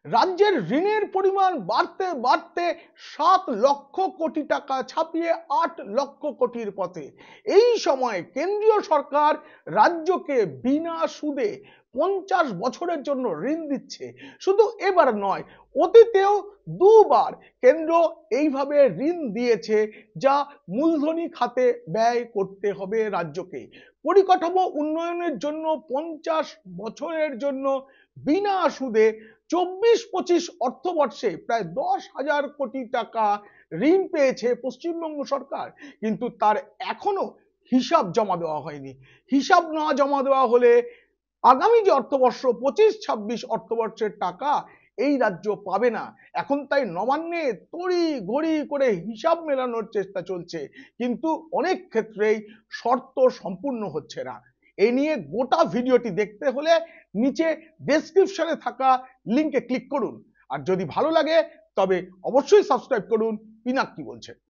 রাজ্যের ঋণের পরিমাণ বাড়তে বাড়তে 7 লক্ষ কোটি টাকা ছাপিয়ে 8 লক্ষ কোটির পথে। এই সময় কেন্দ্রীয় সরকার রাজ্যকে বিনা সুদে 50 বছরের জন্য ঋণ দিচ্ছে। শুধু এবার নয়, অতীতেও দুবার কেন্দ্র এইভাবে ঋণ দিয়েছে, যা মূলধনী খাতে ব্যয় করতে হবে রাজ্যকে। পরিকাঠামো উন্নয়নের জন্য 50 বছরের জন্য বিনা সুদে 24-25 অর্থবর্ষে প্রায় 10,000 কোটি টাকা ঋণ পেয়েছে পশ্চিমবঙ্গ সরকার, কিন্তু তার এখনো হিসাব জমা দেওয়া হয়নি। হিসাব না জমা দেওয়া হলে আগামী যে অর্থবর্ষ 25-26 অর্থবর্ষের টাকা এই রাজ্য পাবে না। এখন তাই নবান্নে তড়ি ঘড়ি করে হিসাব মেলানোর চেষ্টা চলছে, কিন্তু অনেক ক্ষেত্রেই শর্ত সম্পূর্ণ হচ্ছে না। এই নিয়ে গোটা ভিডিওটি দেখতে হলে নিচে ডেসক্রিপশনে থাকা লিঙ্কে ক্লিক করুন। আর যদি ভালো লাগে তবে অবশ্যই সাবস্ক্রাইব করুন পিনাক কি বলছে।